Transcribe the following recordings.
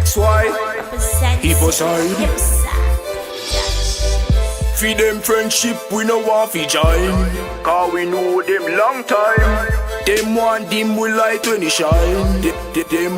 XY, Represent Hipposide. Feed them friendship, we no want fi join. Cause we know them long time. Them want dim we light when it shine. Them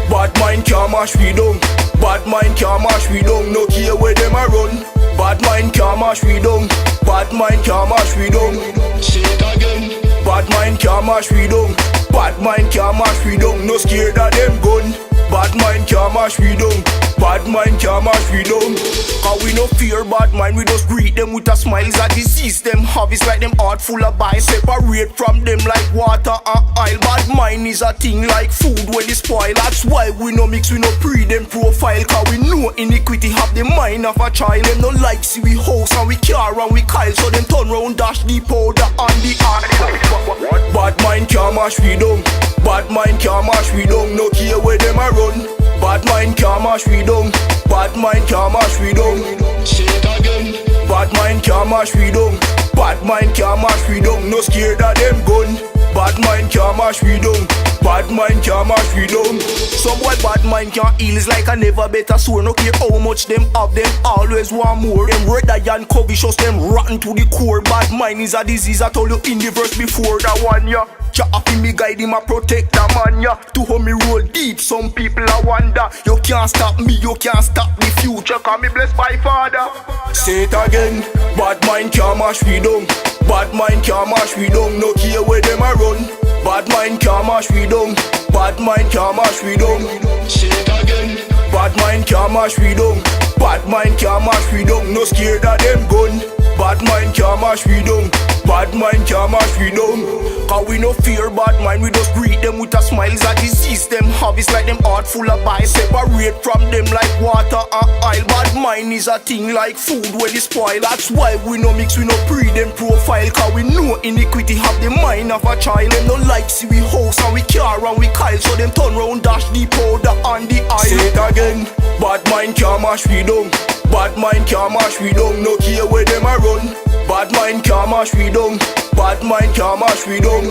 bad mind can't mash we down. Bad mind can't mash we down. No care where them a run. Bad mind can't mash we down. Bad mind can't mash we down. Say it again. Bad mind can't mash we down. Bad mind can't mash we down. No scared of them gun. Bad mind can't mash we down. Bad mind can't mash we down. Cause we no fear bad mind, we just greet them with a smile. It's a disease them have, it's like them heart full of bile. Separate from them like water and oil. Bad mind is a thing like food when it spoil. That's why we no mix, we no pre them profile. Cause we know iniquity have the mind of a child. Them no like see we house and we car and we kyle. So them turn round dash the powder and the oil. Bad mind can't mash we down. Bad mind can't mash we down. No care where them a run. Bad mind can't mash we down. Bad mind can't mash we down. Say it again. Bad mind can't mash we down. Bad mind can't mash we down. No scared of them gun. Bad mind can't mash we down. Bad mind can't mash we down. Some boy bad mind can't heal, is like a never better sore. No care how much them have, them always want more. Them red and covetous, them rotten to the core. Bad mind is a disease, I told you in the verse before that one, yeah. Jah happy me guide him a protect a man, yeah. To how me roll deep, some people a wonder. You can't stop me, you can't stop the future. Cause me blessed by Father. Say it again. Bad mind can't mash we down. Bad mind can't mash we down. No care where them a run. Bad mind can't mash we down. Bad mind can't mash we down. Say it again. Bad mind can't mash we down. Bad mind can't mash we down. No scared of them gun. Bad mind can't mash we down. Bad mind can't mash we down. Cause we no fear bad mind, we just greet them with a smile. It's a disease them have, it's like them heart full of bile. Separate from them like water and oil. Bad mind is a thing like food when it spoil. That's why we no mix, we no pre them profile. Cause we know iniquity have the mind of a child. Them no like see we house and we car and we kyle. So them turn round dash the powder and the oil. Say it again. Bad mind can't mash we down. Bad mind can't mash we down. No care where them a run. Bad mind can't mash we down. Bad mind can't mash we down.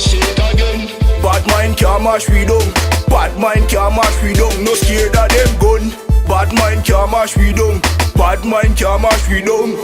Say it again. Bad mind can't mash we down. Bad mind can't mash we down. No scared of them gun. Bad mind can't mash we down. Bad mind can't mash we down.